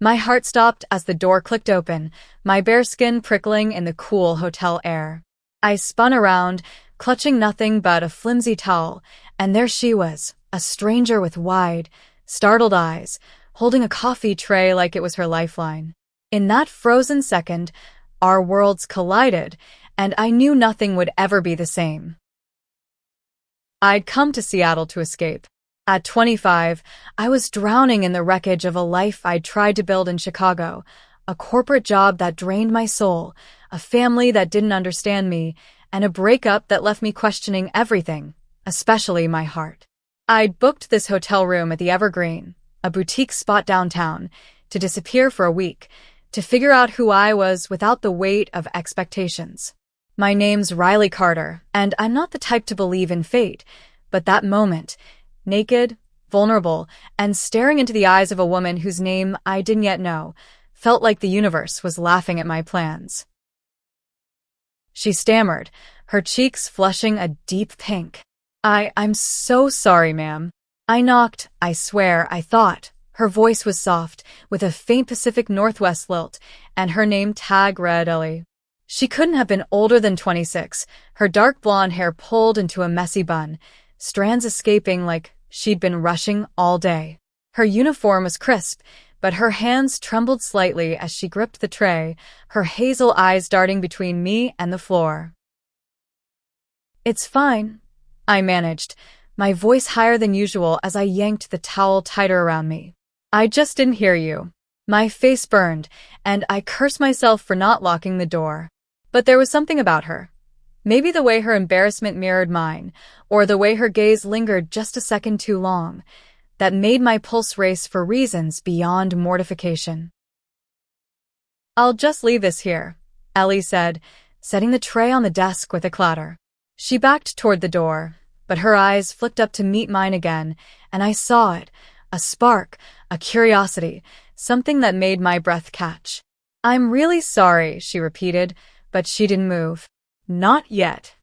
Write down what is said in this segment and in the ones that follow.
My heart stopped as the door clicked open, my bare skin prickling in the cool hotel air. I spun around, clutching nothing but a flimsy towel, and there she was, a stranger with wide, startled eyes, holding a coffee tray like it was her lifeline. In that frozen second, our worlds collided, and I knew nothing would ever be the same. I'd come to Seattle to escape. At 25, I was drowning in the wreckage of a life I'd tried to build in Chicago, a corporate job that drained my soul, a family that didn't understand me, and a breakup that left me questioning everything, especially my heart. I'd booked this hotel room at the Evergreen, a boutique spot downtown, to disappear for a week, to figure out who I was without the weight of expectations. My name's Riley Carter, and I'm not the type to believe in fate, but that moment, naked, vulnerable, and staring into the eyes of a woman whose name I didn't yet know, felt like the universe was laughing at my plans. She stammered, her cheeks flushing a deep pink. I'm so sorry, ma'am. I knocked, I swear, I thought. Her voice was soft, with a faint Pacific Northwest lilt, and her name tag read Ellie. She couldn't have been older than 26, her dark blonde hair pulled into a messy bun, strands escaping like she'd been rushing all day. Her uniform was crisp, but her hands trembled slightly as she gripped the tray, her hazel eyes darting between me and the floor. "It's fine," I managed, my voice higher than usual as I yanked the towel tighter around me. "I just didn't hear you." My face burned, and I cursed myself for not locking the door. But there was something about her. Maybe the way her embarrassment mirrored mine, or the way her gaze lingered just a second too long, that made my pulse race for reasons beyond mortification. "I'll just leave this here," Ellie said, setting the tray on the desk with a clatter. She backed toward the door, but her eyes flicked up to meet mine again, and I saw it, a spark, a curiosity, something that made my breath catch. "I'm really sorry," she repeated, but she didn't move. "Not yet."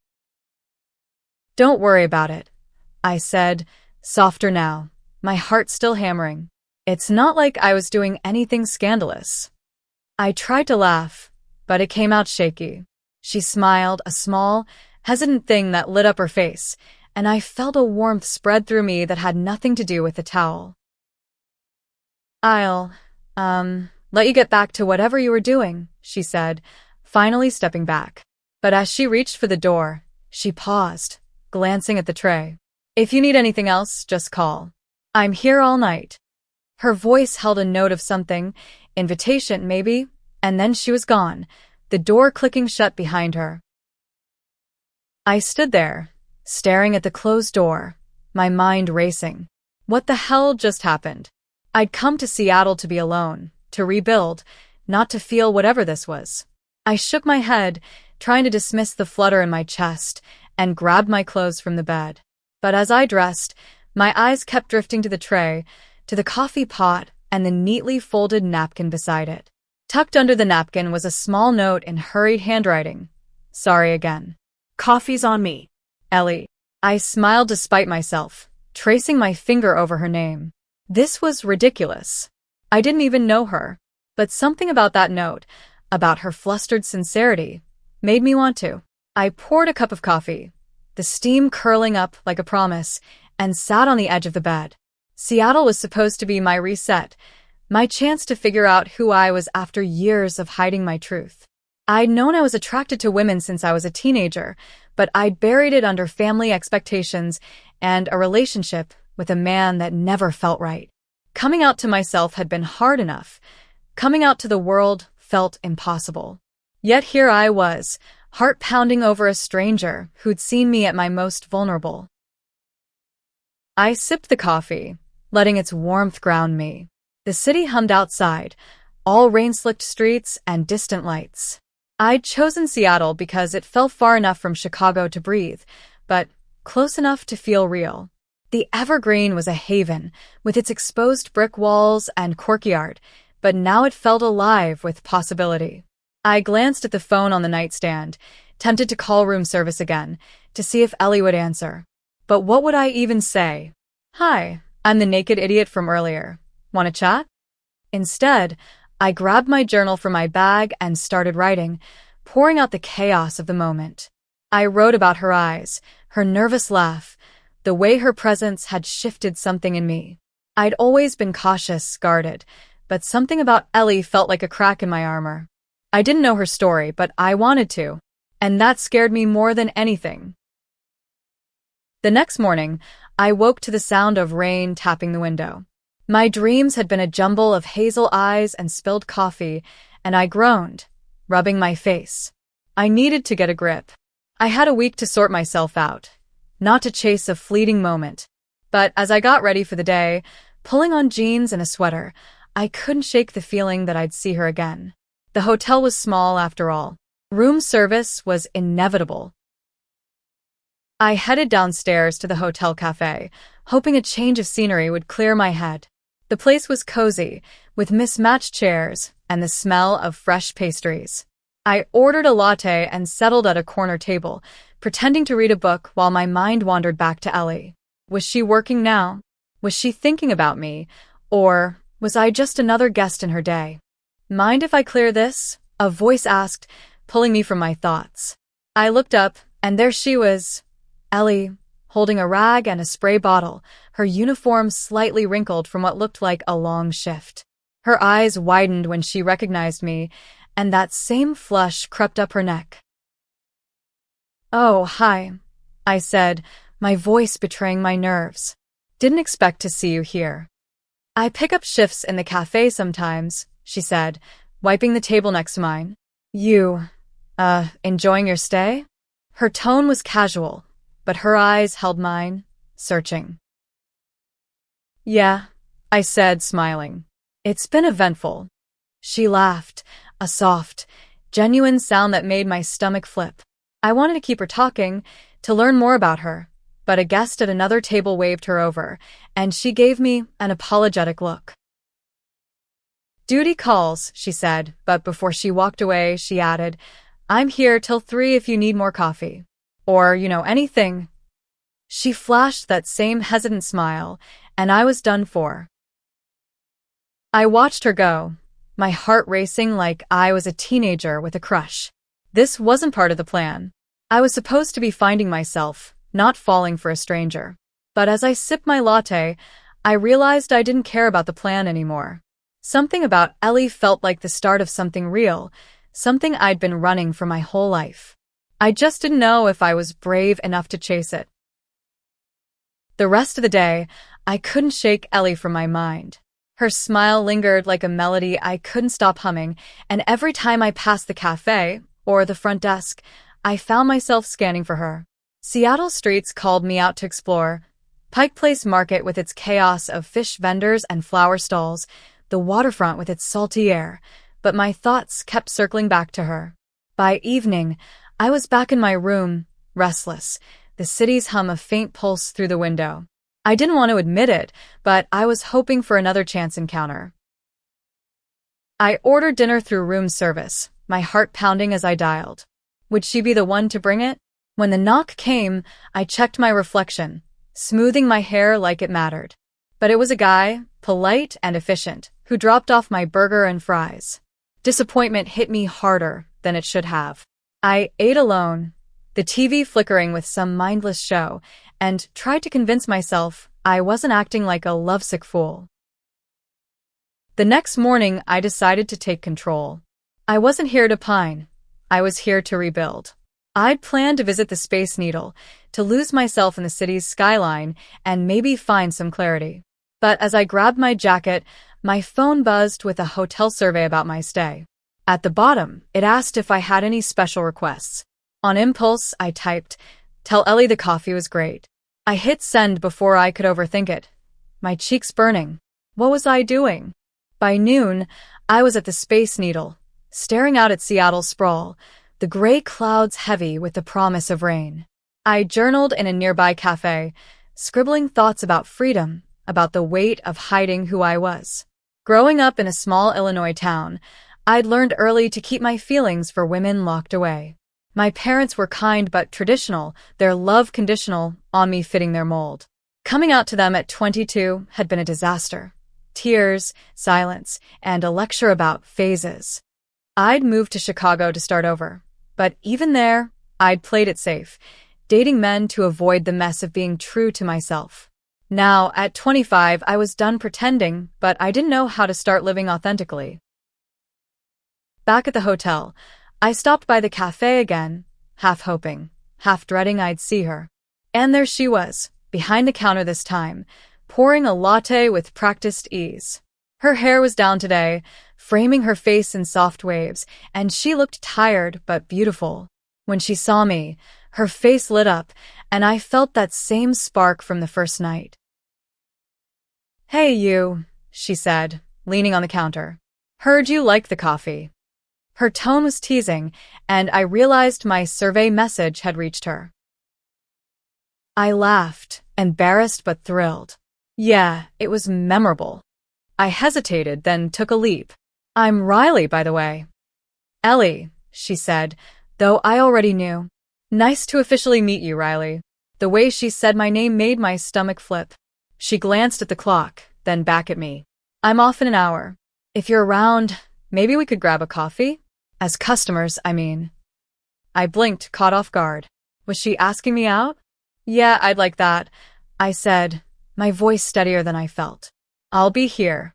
"Don't worry about it," I said, softer now, my heart still hammering. It's not like I was doing anything scandalous. I tried to laugh, but it came out shaky. She smiled, a small, hesitant thing that lit up her face, and I felt a warmth spread through me that had nothing to do with the towel. "I'll, let you get back to whatever you were doing," she said, finally stepping back. But as she reached for the door, she paused, glancing at the tray. "If you need anything else, just call. I'm here all night." Her voice held a note of something, invitation maybe, and then she was gone, the door clicking shut behind her. I stood there, staring at the closed door, my mind racing. What the hell just happened? I'd come to Seattle to be alone, to rebuild, not to feel whatever this was. I shook my head, trying to dismiss the flutter in my chest, and grabbed my clothes from the bed. But as I dressed, my eyes kept drifting to the tray, to the coffee pot, and the neatly folded napkin beside it. Tucked under the napkin was a small note in hurried handwriting. "Sorry again. Coffee's on me, Ellie." I smiled despite myself, tracing my finger over her name. This was ridiculous. I didn't even know her, but something about that note, about her flustered sincerity, made me want to. I poured a cup of coffee, the steam curling up like a promise, and sat on the edge of the bed. Seattle was supposed to be my reset, my chance to figure out who I was after years of hiding my truth. I'd known I was attracted to women since I was a teenager, but I'd buried it under family expectations and a relationship with a man that never felt right. Coming out to myself had been hard enough. Coming out to the world felt impossible. Yet here I was, heart pounding over a stranger who'd seen me at my most vulnerable. I sipped the coffee, letting its warmth ground me. The city hummed outside, all rain-slicked streets and distant lights. I'd chosen Seattle because it fell far enough from Chicago to breathe, but close enough to feel real. The Evergreen was a haven, with its exposed brick walls and courtyard, but now it felt alive with possibility. I glanced at the phone on the nightstand, tempted to call room service again, to see if Ellie would answer. But what would I even say? "Hi, I'm the naked idiot from earlier. Want to chat?" Instead, I grabbed my journal from my bag and started writing, pouring out the chaos of the moment. I wrote about her eyes, her nervous laugh, the way her presence had shifted something in me. I'd always been cautious, guarded, but something about Ellie felt like a crack in my armor. I didn't know her story, but I wanted to, and that scared me more than anything. The next morning, I woke to the sound of rain tapping the window. My dreams had been a jumble of hazel eyes and spilled coffee, and I groaned, rubbing my face. I needed to get a grip. I had a week to sort myself out, not to chase a fleeting moment. But as I got ready for the day, pulling on jeans and a sweater, I couldn't shake the feeling that I'd see her again. The hotel was small after all. Room service was inevitable. I headed downstairs to the hotel cafe, hoping a change of scenery would clear my head. The place was cozy, with mismatched chairs and the smell of fresh pastries. I ordered a latte and settled at a corner table, pretending to read a book while my mind wandered back to Ellie. Was she working now? Was she thinking about me? Or was I just another guest in her day? Mind if I clear this? A voice asked, pulling me from my thoughts. I looked up, and there she was, Ellie, holding a rag and a spray bottle, her uniform slightly wrinkled from what looked like a long shift. Her eyes widened when she recognized me, and that same flush crept up her neck. "Oh, hi," I said, my voice betraying my nerves. "Didn't expect to see you here." "I pick up shifts in the cafe sometimes," she said, wiping the table next to mine. "You, enjoying your stay?" Her tone was casual, but her eyes held mine, searching. "Yeah," I said, smiling. "It's been eventful." She laughed, a soft, genuine sound that made my stomach flip. I wanted to keep her talking, to learn more about her, but a guest at another table waved her over, and she gave me an apologetic look. "Duty calls," she said, but before she walked away, she added, "I'm here till 3 if you need more coffee. Or, anything." She flashed that same hesitant smile, and I was done for. I watched her go, my heart racing like I was a teenager with a crush. This wasn't part of the plan. I was supposed to be finding myself, not falling for a stranger. But as I sipped my latte, I realized I didn't care about the plan anymore. Something about Ellie felt like the start of something real, something I'd been running for my whole life. I just didn't know if I was brave enough to chase it. The rest of the day, I couldn't shake Ellie from my mind. Her smile lingered like a melody I couldn't stop humming, and every time I passed the cafe or the front desk, I found myself scanning for her. Seattle streets called me out to explore. Pike Place Market with its chaos of fish vendors and flower stalls, the waterfront with its salty air, but my thoughts kept circling back to her. By evening, I was back in my room, restless, the city's hum a faint pulse through the window. I didn't want to admit it, but I was hoping for another chance encounter. I ordered dinner through room service, my heart pounding as I dialed. Would she be the one to bring it? When the knock came, I checked my reflection, smoothing my hair like it mattered. But it was a guy, polite and efficient, who dropped off my burger and fries. Disappointment hit me harder than it should have. I ate alone, the TV flickering with some mindless show, and tried to convince myself I wasn't acting like a lovesick fool. The next morning, I decided to take control. I wasn't here to pine. I was here to rebuild. I'd planned to visit the Space Needle, to lose myself in the city's skyline, and maybe find some clarity. But as I grabbed my jacket, my phone buzzed with a hotel survey about my stay. At the bottom, it asked if I had any special requests. On impulse, I typed, "Tell Ellie the coffee was great." I hit send before I could overthink it, my cheeks burning. What was I doing? By noon, I was at the Space Needle, staring out at Seattle's sprawl, the gray clouds heavy with the promise of rain. I journaled in a nearby cafe, scribbling thoughts about freedom, about the weight of hiding who I was. Growing up in a small Illinois town, I'd learned early to keep my feelings for women locked away. My parents were kind but traditional, their love conditional on me fitting their mold. Coming out to them at 22 had been a disaster. tears, silence, and a lecture about phases. I'd moved to Chicago to start over, but even there, I'd played it safe, dating men to avoid the mess of being true to myself. Now, at 25, I was done pretending, but I didn't know how to start living authentically. Back at the hotel, I stopped by the cafe again, half hoping, half dreading I'd see her. And there she was, behind the counter this time, pouring a latte with practiced ease. Her hair was down today, framing her face in soft waves, and she looked tired but beautiful. When she saw me, her face lit up, and I felt that same spark from the first night. "Hey, you," she said, leaning on the counter. "Heard you like the coffee." Her tone was teasing, and I realized my survey message had reached her. I laughed, embarrassed but thrilled. Yeah, it was memorable. I hesitated, then took a leap. "I'm Riley, by the way." "Ellie," she said, though I already knew. "Nice to officially meet you, Riley." The way she said my name made my stomach flip. She glanced at the clock, then back at me. "I'm off in an hour. If you're around, maybe we could grab a coffee? As customers, I mean." I blinked, caught off guard. Was she asking me out? "Yeah, I'd like that," I said, my voice steadier than I felt. "I'll be here."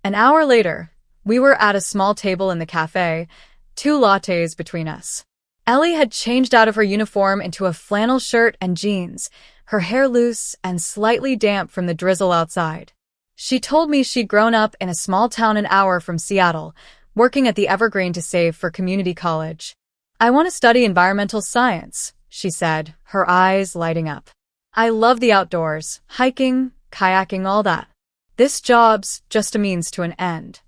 An hour later, we were at a small table in the cafe, 2 lattes between us. Ellie had changed out of her uniform into a flannel shirt and jeans, her hair loose and slightly damp from the drizzle outside. She told me she'd grown up in a small town an hour from Seattle, working at the Evergreen to save for community college. "I want to study environmental science," she said, her eyes lighting up. "I love the outdoors, hiking, kayaking, all that. This job's just a means to an end."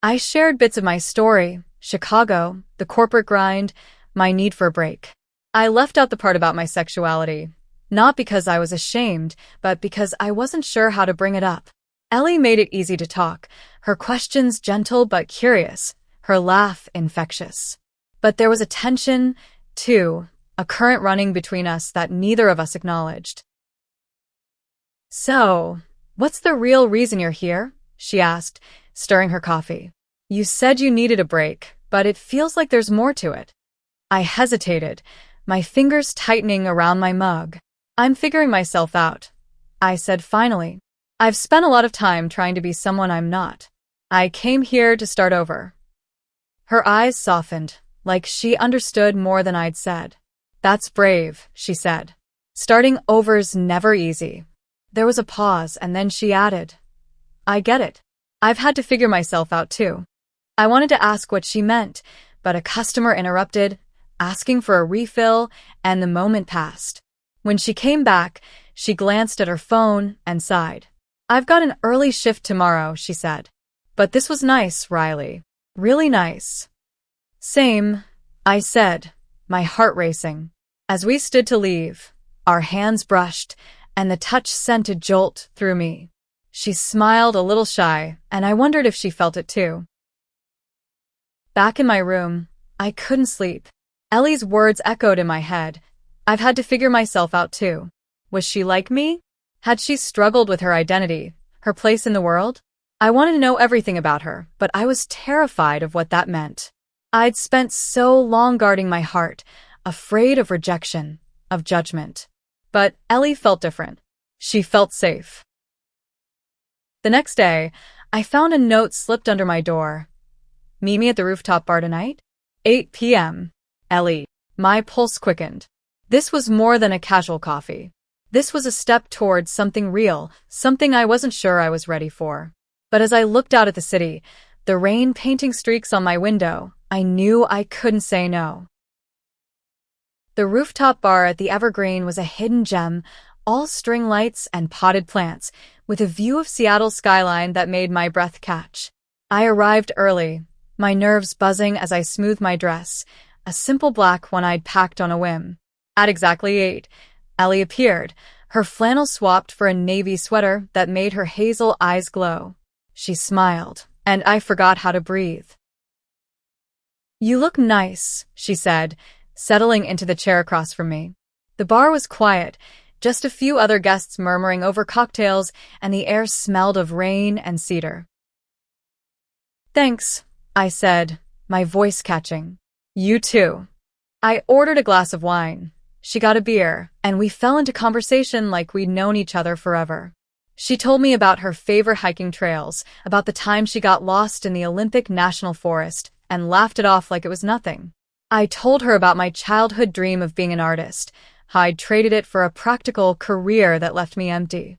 I shared bits of my story, Chicago, the corporate grind, my need for a break. I left out the part about my sexuality, not because I was ashamed, but because I wasn't sure how to bring it up. Ellie made it easy to talk, her questions gentle but curious, her laugh infectious. But there was a tension, too, a current running between us that neither of us acknowledged. "So, what's the real reason you're here?" she asked, stirring her coffee. "You said you needed a break, but it feels like there's more to it." I hesitated, my fingers tightening around my mug. "I'm figuring myself out," I said finally. "I've spent a lot of time trying to be someone I'm not. I came here to start over." Her eyes softened, like she understood more than I'd said. "That's brave," she said. "Starting over's never easy." There was a pause, and then she added, "I get it. I've had to figure myself out too." I wanted to ask what she meant, but a customer interrupted, asking for a refill, and the moment passed. When she came back, she glanced at her phone and sighed. "I've got an early shift tomorrow," she said. "But this was nice, Riley. Really nice." "Same," I said, my heart racing. As we stood to leave, our hands brushed, and the touch sent a jolt through me. She smiled a little shy, and I wondered if she felt it too. Back in my room, I couldn't sleep. Ellie's words echoed in my head. I've had to figure myself out too. Was she like me? Had she struggled with her identity, her place in the world? I wanted to know everything about her, but I was terrified of what that meant. I'd spent so long guarding my heart, afraid of rejection, of judgment. But Ellie felt different. She felt safe. The next day, I found a note slipped under my door. "Meet me at the rooftop bar tonight? 8 p.m. Ellie." My pulse quickened. This was more than a casual coffee. This was a step towards something real, something I wasn't sure I was ready for. But as I looked out at the city, the rain painting streaks on my window, I knew I couldn't say no. The rooftop bar at the Evergreen was a hidden gem, all string lights and potted plants, with a view of Seattle's skyline that made my breath catch. I arrived early, my nerves buzzing as I smoothed my dress, a simple black one I'd packed on a whim. At exactly 8, Ellie appeared, her flannel swapped for a navy sweater that made her hazel eyes glow. She smiled, and I forgot how to breathe. "You look nice," she said, settling into the chair across from me. The bar was quiet, Just a few other guests murmuring over cocktails, and the air smelled of rain and cedar. "Thanks," I said, my voice catching. "You too." I ordered a glass of wine. She got a beer, and we fell into conversation like we'd known each other forever. She told me about her favorite hiking trails, about the time she got lost in the Olympic National Forest, and laughed it off like it was nothing. I told her about my childhood dream of being an artist, how I'd traded it for a practical career that left me empty.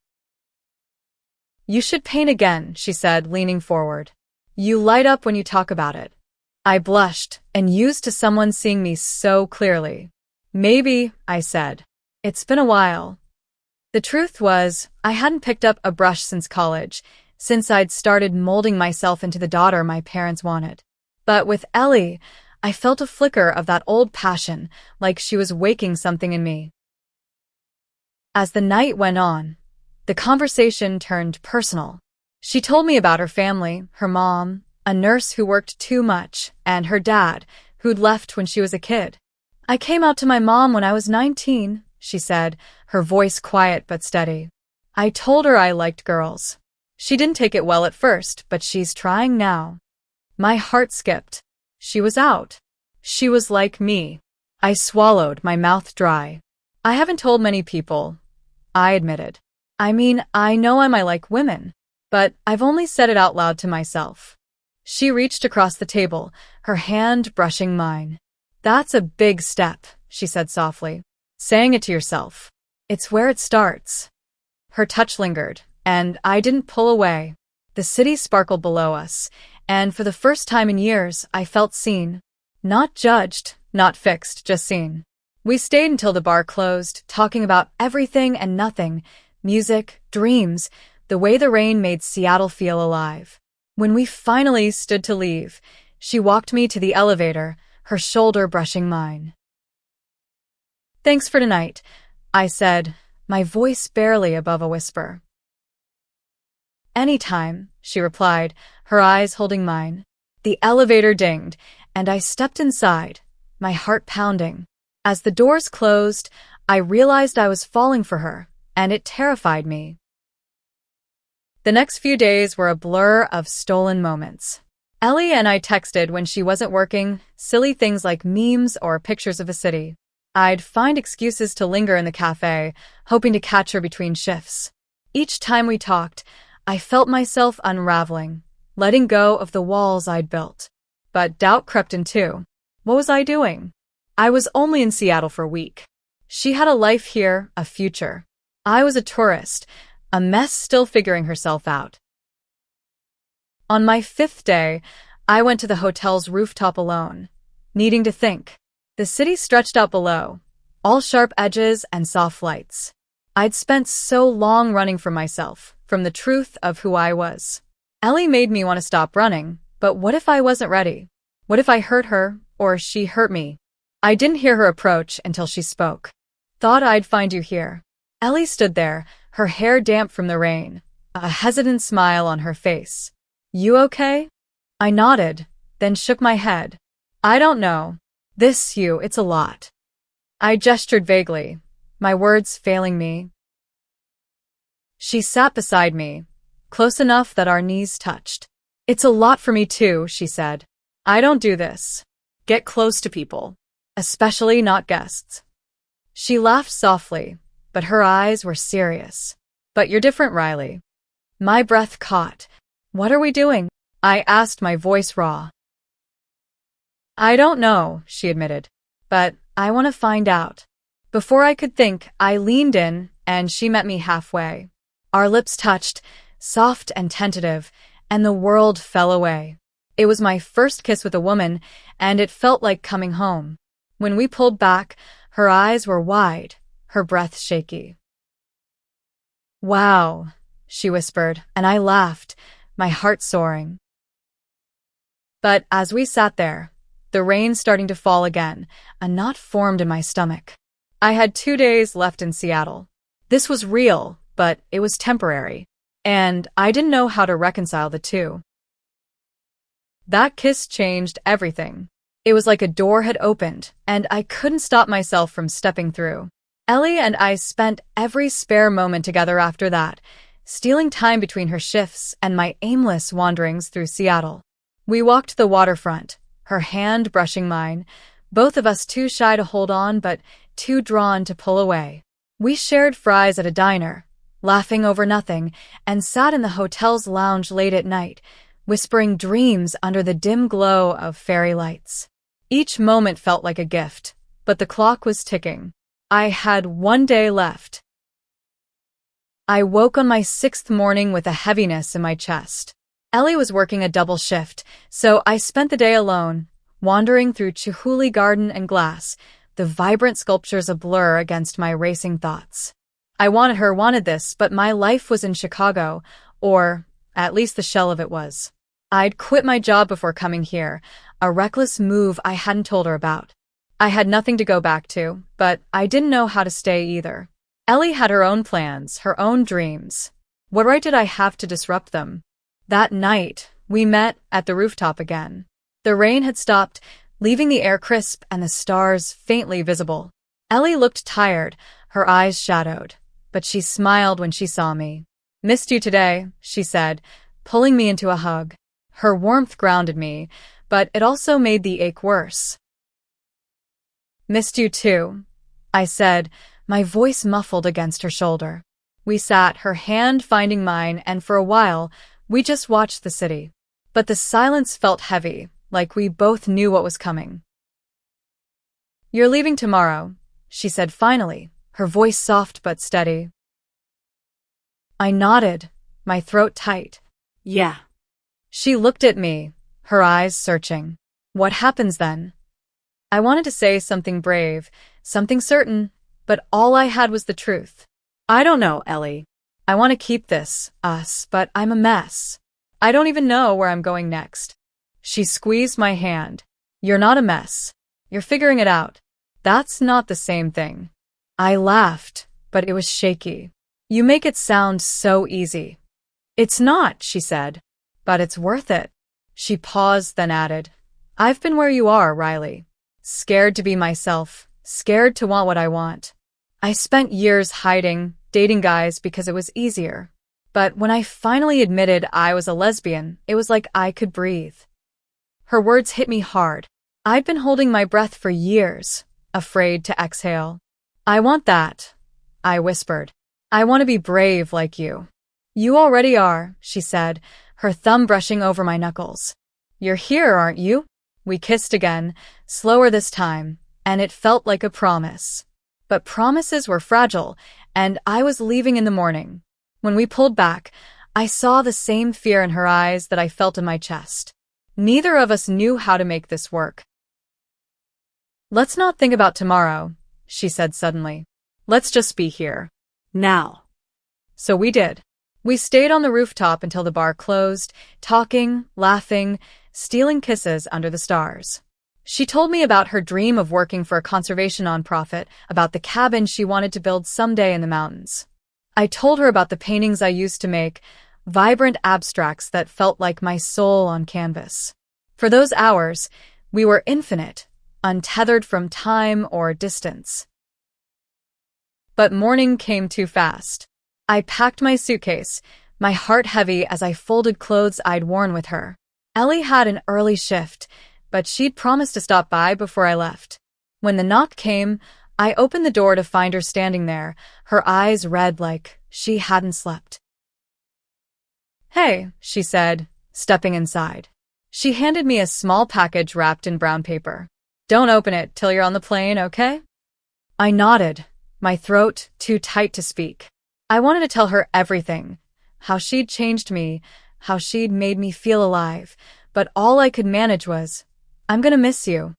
"You should paint again," she said, leaning forward. "You light up when you talk about it." I blushed, and used to someone seeing me so clearly. "Maybe," I said. "It's been a while." The truth was, I hadn't picked up a brush since college, since I'd started molding myself into the daughter my parents wanted. But with Ellie, I felt a flicker of that old passion, like she was waking something in me. As the night went on, the conversation turned personal. She told me about her family, her mom, a nurse who worked too much, and her dad, who'd left when she was a kid. "I came out to my mom when I was 19, she said, her voice quiet but steady. "I told her I liked girls. She didn't take it well at first, but she's trying now." My heart skipped. She was out. She was like me. I swallowed, my mouth dry. "I haven't told many people," I admitted. "I mean, I know I might like women, but I've only said it out loud to myself." She reached across the table, her hand brushing mine. "That's a big step," she said softly. "Saying it to yourself. It's where it starts." Her touch lingered, and I didn't pull away. The city sparkled below us, and for the first time in years, I felt seen. Not judged, not fixed, just seen. We stayed until the bar closed, talking about everything and nothing, music, dreams, the way the rain made Seattle feel alive. When we finally stood to leave, she walked me to the elevator, her shoulder brushing mine. "Thanks for tonight," I said, my voice barely above a whisper. "Anytime," she replied, her eyes holding mine. The elevator dinged, and I stepped inside, my heart pounding. As the doors closed, I realized I was falling for her, and it terrified me. The next few days were a blur of stolen moments. Ellie and I texted when she wasn't working, silly things like memes or pictures of a city. I'd find excuses to linger in the cafe, hoping to catch her between shifts. Each time we talked, I felt myself unraveling, letting go of the walls I'd built. But doubt crept in too. What was I doing? I was only in Seattle for a week. She had a life here, a future. I was a tourist, a mess still figuring herself out. On my 5th day, I went to the hotel's rooftop alone, needing to think. The city stretched out below, all sharp edges and soft lights. I'd spent so long running from myself, from the truth of who I was. Ellie made me want to stop running, but what if I wasn't ready? What if I hurt her, or she hurt me? I didn't hear her approach until she spoke. "Thought I'd find you here." Ellie stood there, her hair damp from the rain, a hesitant smile on her face. "You okay?" I nodded, then shook my head. "I don't know. It's a lot." I gestured vaguely, my words failing me. She sat beside me, close enough that our knees touched. "It's a lot for me too," she said. "I don't do this. Get close to people. Especially not guests." She laughed softly, but her eyes were serious. "But you're different, Riley." My breath caught. "What are we doing?" I asked, my voice raw. "I don't know," she admitted, "but I want to find out." Before I could think, I leaned in, and she met me halfway. Our lips touched, soft and tentative, and the world fell away. It was my first kiss with a woman, and it felt like coming home. When we pulled back, her eyes were wide, her breath shaky. "Wow," she whispered, and I laughed, my heart soaring. But as we sat there, the rain starting to fall again, a knot formed in my stomach. I had 2 days left in Seattle. This was real, but it was temporary, and I didn't know how to reconcile the two. That kiss changed everything. It was like a door had opened, and I couldn't stop myself from stepping through. Ellie and I spent every spare moment together after that, stealing time between her shifts and my aimless wanderings through Seattle. We walked the waterfront, her hand brushing mine, both of us too shy to hold on but too drawn to pull away. We shared fries at a diner, laughing over nothing, and sat in the hotel's lounge late at night, whispering dreams under the dim glow of fairy lights. Each moment felt like a gift, but the clock was ticking. I had one day left. I woke on my 6th morning with a heaviness in my chest. Ellie was working a double shift, so I spent the day alone, wandering through Chihuly Garden and Glass, the vibrant sculptures a blur against my racing thoughts. I wanted this, but my life was in Chicago, or at least the shell of it was. I'd quit my job before coming here, a reckless move I hadn't told her about. I had nothing to go back to, but I didn't know how to stay either. Ellie had her own plans, her own dreams. What right did I have to disrupt them? That night, we met at the rooftop again. The rain had stopped, leaving the air crisp and the stars faintly visible. Ellie looked tired, her eyes shadowed, but she smiled when she saw me. "Missed you today," she said, pulling me into a hug. Her warmth grounded me, but it also made the ache worse. "Missed you too," I said, my voice muffled against her shoulder. We sat, her hand finding mine, and for a while, we just watched the city. But the silence felt heavy, like we both knew what was coming. "You're leaving tomorrow," she said finally, her voice soft but steady. I nodded, my throat tight. "Yeah." She looked at me, her eyes searching. "What happens then?" I wanted to say something brave, something certain, but all I had was the truth. "I don't know, Ellie. I want to keep this, us, but I'm a mess. I don't even know where I'm going next." She squeezed my hand. "You're not a mess. You're figuring it out. That's not the same thing." I laughed, but it was shaky. "You make it sound so easy." "It's not," she said, "but it's worth it." She paused, then added, "I've been where you are, Riley. Scared to be myself, scared to want what I want. I spent years hiding, dating guys because it was easier. But when I finally admitted I was a lesbian, it was like I could breathe." Her words hit me hard. I'd been holding my breath for years, afraid to exhale. "I want that," I whispered. "I want to be brave like you." "You already are," she said, her thumb brushing over my knuckles. "You're here, aren't you?" We kissed again, slower this time, and it felt like a promise. But promises were fragile, and I was leaving in the morning. When we pulled back, I saw the same fear in her eyes that I felt in my chest. Neither of us knew how to make this work. "Let's not think about tomorrow," she said suddenly. "Let's just be here. Now." So we did. We stayed on the rooftop until the bar closed, talking, laughing, stealing kisses under the stars. She told me about her dream of working for a conservation nonprofit, about the cabin she wanted to build someday in the mountains. I told her about the paintings I used to make, vibrant abstracts that felt like my soul on canvas. For those hours, we were infinite, untethered from time or distance. But morning came too fast. I packed my suitcase, my heart heavy as I folded clothes I'd worn with her. Ellie had an early shift, but she'd promised to stop by before I left. When the knock came, I opened the door to find her standing there, her eyes red like she hadn't slept. "Hey," she said, stepping inside. She handed me a small package wrapped in brown paper. "Don't open it till you're on the plane, okay?" I nodded, my throat too tight to speak. I wanted to tell her everything, how she'd changed me, how she'd made me feel alive, but all I could manage was, "I'm gonna miss you."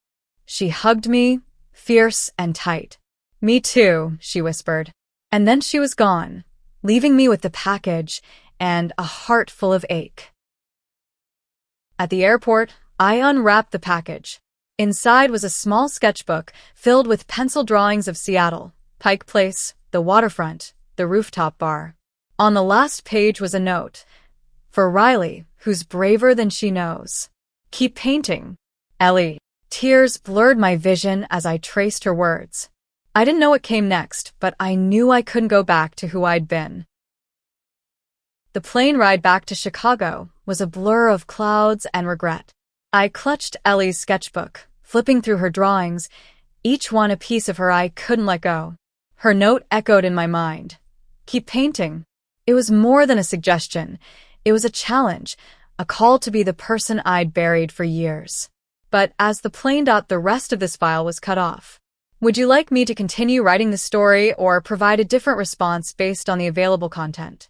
She hugged me, fierce and tight. "Me too," she whispered. And then she was gone, leaving me with the package and a heart full of ache. At the airport, I unwrapped the package. Inside was a small sketchbook filled with pencil drawings of Seattle, Pike Place, the waterfront, the rooftop bar. On the last page was a note. "For Riley, who's braver than she knows. Keep painting. Ellie." Tears blurred my vision as I traced her words. I didn't know what came next, but I knew I couldn't go back to who I'd been. The plane ride back to Chicago was a blur of clouds and regret. I clutched Ellie's sketchbook, flipping through her drawings, each one a piece of her I couldn't let go. Her note echoed in my mind. Keep painting. It was more than a suggestion. It was a challenge, a call to be the person I'd buried for years. But as the plane docked, the rest of this file was cut off. Would you like me to continue writing the story or provide a different response based on the available content?